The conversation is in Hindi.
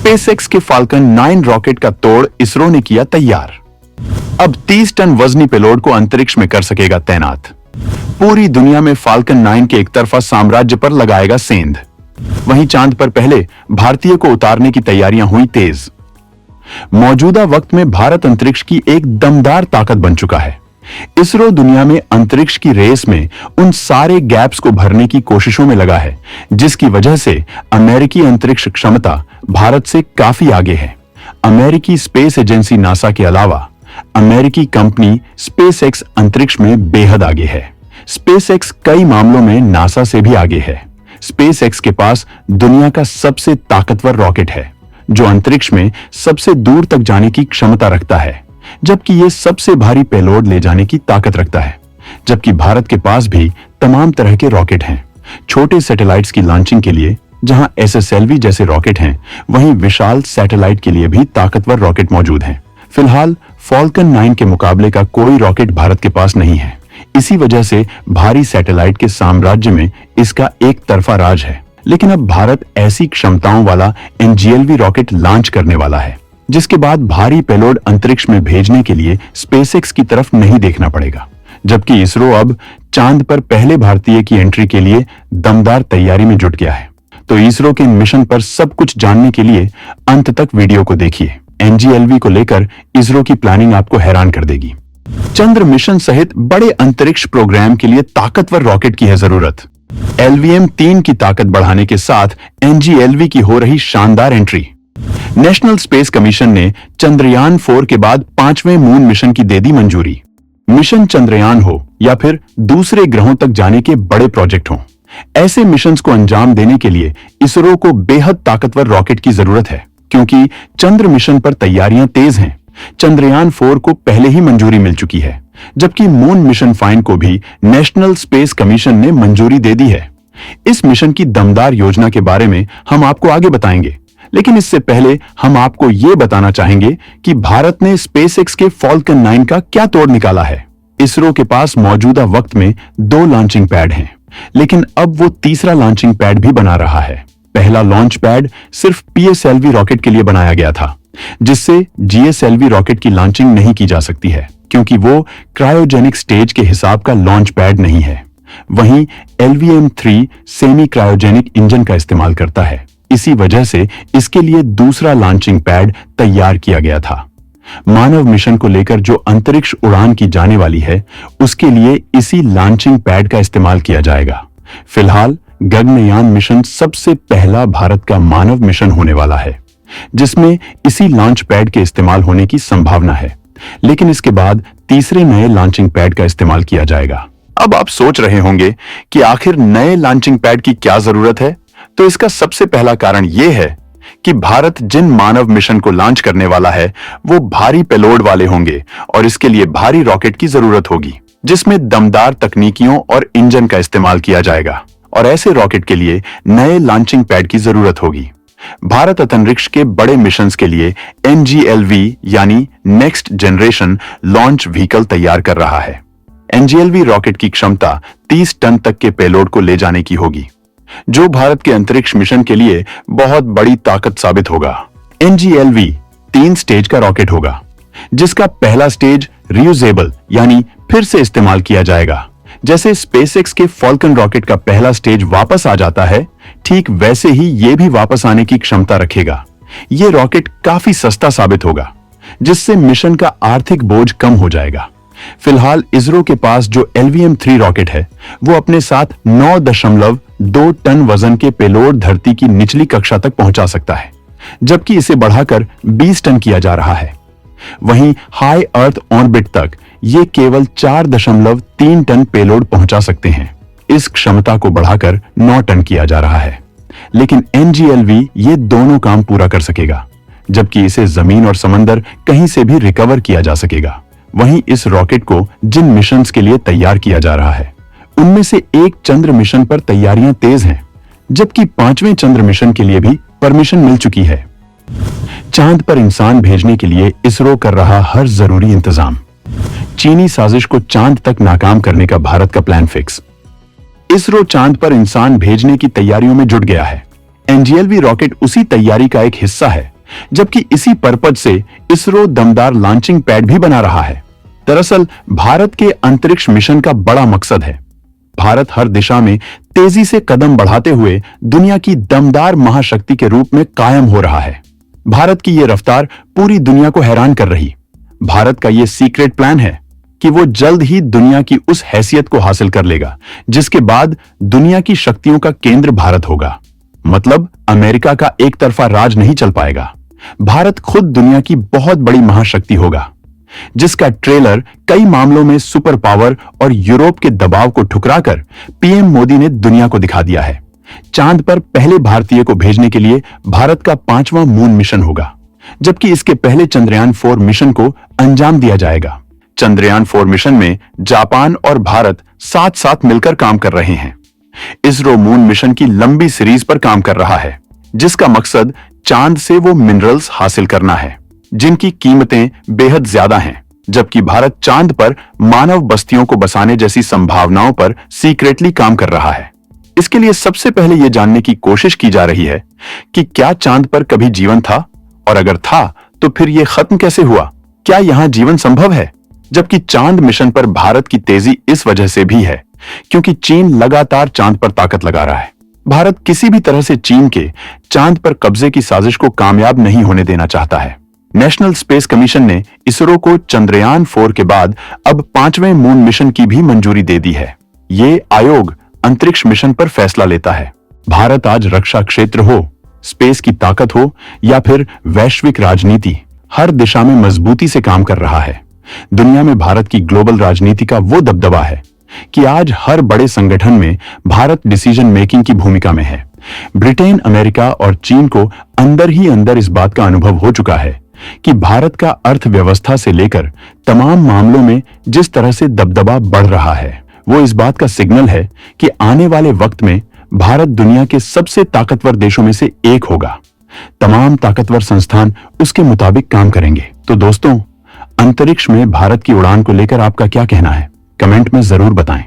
स्पेसएक्स के फाल्कन 9 रॉकेट का तोड़ इसरो ने किया तैयार। अब 30 टन वजनी पेलोड को अंतरिक्ष में कर सकेगा तैनात। पूरी दुनिया में फाल्कन 9 के एक तरफा साम्राज्य पर लगाएगा सेंध। वहीं चांद पर पहले भारतीय को उतारने की तैयारियां हुई तेज। मौजूदा वक्त में भारत अंतरिक्ष की एक दमदार ताकत बन चुका है। इसरो दुनिया में अंतरिक्ष की रेस में उन सारे गैप्स को भरने की कोशिशों में लगा है, जिसकी वजह से अमेरिकी अंतरिक्ष क्षमता भारत से काफी आगे है। अमेरिकी स्पेस एजेंसी नासा के अलावा अमेरिकी कंपनी स्पेसएक्स अंतरिक्ष में बेहद आगे है। स्पेसएक्स कई मामलों में नासा से भी आगे है। स्पेसएक्स के पास दुनिया का सबसे ताकतवर रॉकेट है, जो अंतरिक्ष में सबसे दूर तक जाने की क्षमता रखता है, जबकि यह सबसे भारी पेलोड ले जाने की ताकत रखता है। जबकि भारत के पास भी तमाम तरह के रॉकेट हैं। छोटे सैटेलाइट्स की लॉन्चिंग के लिए जहां SSLV जैसे रॉकेट हैं, वहीं विशाल सैटेलाइट के लिए भी ताकतवर रॉकेट मौजूद हैं। फिलहाल फाल्कन 9 के मुकाबले का कोई रॉकेट भारत के पास नहीं है। इसी वजह से भारी सैटेलाइट के साम्राज्य में इसका एक तरफा राज है। लेकिन अब भारत ऐसी क्षमताओं वाला NGLV रॉकेट लॉन्च करने वाला है, जिसके बाद भारी पेलोड अंतरिक्ष में भेजने के लिए स्पेसएक्स की तरफ नहीं देखना पड़ेगा। जबकि इसरो अब चांद पर पहले भारतीय की एंट्री के लिए दमदार तैयारी में जुट गया है। तो इसरो के मिशन पर सब कुछ जानने के लिए अंत तक वीडियो को देखिए। NGLV को लेकर इसरो की प्लानिंग आपको हैरान कर देगी। चंद्र मिशन सहित बड़े अंतरिक्ष प्रोग्राम के लिए ताकतवर रॉकेट की है जरूरत। LVM-3 की ताकत बढ़ाने के साथ NGLV की हो रही शानदार एंट्री। नेशनल स्पेस कमीशन ने चंद्रयान 4 के बाद 5वें मून मिशन की दे दी मंजूरी। मिशन चंद्रयान हो या फिर दूसरे ग्रहों तक जाने के बड़े प्रोजेक्ट हों, ऐसे मिशंस को अंजाम देने के लिए इसरो को बेहद ताकतवर रॉकेट की जरूरत है, क्योंकि चंद्र मिशन पर तैयारियां तेज हैं। चंद्रयान 4 को पहले ही मंजूरी मिल चुकी है, जबकि मून मिशन 5 को भी नेशनल स्पेस कमीशन ने मंजूरी दे दी है। इस मिशन की दमदार योजना के बारे में हम आपको आगे बताएंगे, लेकिन इससे पहले हम आपको यह बताना चाहेंगे कि भारत ने स्पेसएक्स के फाल्कन 9 का क्या तोड़ निकाला है। इसरो के पास मौजूदा वक्त में 2 लॉन्चिंग पैड हैं, लेकिन अब वो तीसरा लॉन्चिंग पैड भी बना रहा है। पहला लॉन्च पैड सिर्फ PSLV रॉकेट के लिए बनाया गया था, जिससे GSLV रॉकेट की लॉन्चिंग नहीं की जा सकती है, क्योंकि वो क्रायोजेनिक स्टेज के हिसाब का लॉन्च पैड नहीं है। वहीं LVM-3 सेमी क्रायोजेनिक इंजन का इस्तेमाल करता है। इसी वजह से इसके लिए दूसरा लॉन्चिंग पैड तैयार किया गया था। मानव मिशन को लेकर जो अंतरिक्ष उड़ान की जाने वाली है, उसके लिए इसी लॉन्चिंग पैड का इस्तेमाल किया जाएगा। फिलहाल गगनयान मिशन सबसे पहला भारत का मानव मिशन होने वाला है, जिसमें इसी लॉन्च पैड के इस्तेमाल होने की संभावना है। लेकिन इसके बाद तीसरे नए लॉन्चिंग पैड का इस्तेमाल किया जाएगा। अब आप सोच रहे होंगे कि आखिर नए लॉन्चिंग पैड की क्या जरूरत है? तो इसका सबसे पहला कारण यह है कि भारत जिन मानव मिशन को लॉन्च करने वाला है, वो भारी पेलोड वाले होंगे और इसके लिए भारी रॉकेट की जरूरत होगी, जिसमें दमदार तकनीकियों और इंजन का इस्तेमाल किया जाएगा। और ऐसे रॉकेट के लिए नए लॉन्चिंग पैड की जरूरत होगी। भारत अंतरिक्ष के बड़े मिशंस के लिए NGLV यानी नेक्स्ट जनरेशन लॉन्च व्हीकल तैयार कर रहा है। NGLV रॉकेट की क्षमता 30 टन तक के पेलोड को ले जाने की होगी, जो भारत के अंतरिक्ष मिशन के लिए बहुत बड़ी ताकत साबित होगा। NGLV 3 स्टेज का रॉकेट होगा, जिसका पहला स्टेज रियूजेबल यानी फिर से इस्तेमाल किया जाएगा। जैसे स्पेसएक्स के फाल्कन रॉकेट का पहला स्टेज वापस आ जाता है, ठीक वैसे ही ये भी वापस आने की क्षमता रखेगा। ये रॉकेट काफी सस्ता साबित होगा, जिससे मिशन का आर्थिक बोझ कम हो जाएगा। फिलहाल इसरो के पास जो LVM-3 रॉकेट है, वो अपने साथ 9.2 टन वजन के पेलोड धरती की निचली कक्षा तक पहुंचा सकता है, जबकि इसे बढ़ाकर 20 टन किया जा रहा है। वहीं हाई अर्थ ऑर्बिट तक ये केवल 4.3 टन पेलोड पहुंचा सकते हैं। इस क्षमता को बढ़ाकर 9 टन किया जा रहा है। लेकिन NGLV ये दोनों काम पूरा कर सकेगा, जबकि इसे जमीन और समंदर कहीं से भी रिकवर किया जा सकेगा। वहीं इस रॉकेट को जिन मिशंस के लिए तैयार किया जा रहा है, उनमें से एक चंद्र मिशन पर तैयारियां तेज हैं, जबकि 5वें चंद्र मिशन के लिए भी परमिशन मिल चुकी है। चांद पर इंसान भेजने के लिए इसरो कर रहा हर जरूरी इंतजाम। चीनी साजिश को चांद तक नाकाम करने का भारत का प्लान फिक्स। इसरो चांद पर इंसान भेजने की तैयारियों में जुट गया है। NGLV रॉकेट उसी तैयारी का एक हिस्सा है। जबकि इसी पर्पज से इसरो दमदार लॉन्चिंग पैड भी बना रहा है। दरअसल भारत के अंतरिक्ष मिशन का बड़ा मकसद है। भारत हर दिशा में तेजी से कदम बढ़ाते हुए दुनिया की दमदार महाशक्ति के रूप में कायम हो रहा है। भारत की यह रफ्तार पूरी दुनिया को हैरान कर रही। भारत का यह सीक्रेट प्लान है कि वो जल्द ही दुनिया की उस हैसियत को हासिल कर लेगा जिसके बाद दुनिया की शक्तियों का केंद्र भारत होगा। मतलब अमेरिका का एक तरफा राज नहीं चल पाएगा। भारत खुद दुनिया की बहुत बड़ी महाशक्ति होगा, जिसका ट्रेलर कई मामलों में सुपर पावर और यूरोप के दबाव को ठुकराकर पीएम मोदी ने दुनिया को दिखा दिया है। चांद पर पहले भारतीय को भेजने के लिए भारत का 5वां मून मिशन होगा, जबकि इसके पहले चंद्रयान 4 मिशन को अंजाम दिया जाएगा। चंद्रयान 4 मिशन में जापान और भारत साथ साथ मिलकर काम कर रहे हैं। इसरो मून मिशन की लंबी सीरीज पर काम कर रहा है, जिसका मकसद चांद से वो मिनरल्स हासिल करना है जिनकी कीमतें बेहद ज्यादा हैं, जबकि भारत चांद पर मानव बस्तियों को बसाने जैसी संभावनाओं पर सीक्रेटली काम कर रहा है। इसके लिए सबसे पहले यह जानने की कोशिश की जा रही है कि क्या चांद पर कभी जीवन था, और अगर था तो फिर यह खत्म कैसे हुआ? क्या यहां जीवन संभव है? जबकि चांद मिशन पर भारत की तेजी इस वजह से भी है क्योंकि चीन लगातार चांद पर ताकत लगा रहा है। भारत किसी भी तरह से चीन के चांद पर कब्जे की साजिश को कामयाब नहीं होने देना चाहता है। नेशनल स्पेस कमीशन ने इसरो को चंद्रयान 4 के बाद अब 5वें मून मिशन की भी मंजूरी दे दी है। ये आयोग अंतरिक्ष मिशन पर फैसला लेता है। भारत आज रक्षा क्षेत्र हो, स्पेस की ताकत हो या फिर वैश्विक राजनीति, हर दिशा में मजबूती से काम कर रहा है। दुनिया में भारत की ग्लोबल राजनीति का वो दबदबा है कि आज हर बड़े संगठन में भारत डिसीजन मेकिंग की भूमिका में है। ब्रिटेन, अमेरिका और चीन को अंदर ही अंदर इस बात का अनुभव हो चुका है कि भारत का अर्थव्यवस्था से लेकर तमाम मामलों में जिस तरह से दबदबा बढ़ रहा है, वो इस बात का सिग्नल है कि आने वाले वक्त में भारत दुनिया के सबसे ताकतवर देशों में से एक होगा। तमाम ताकतवर संस्थान उसके मुताबिक काम करेंगे। तो दोस्तों, अंतरिक्ष में भारत की उड़ान को लेकर आपका क्या कहना है? कमेंट में जरूर बताएं।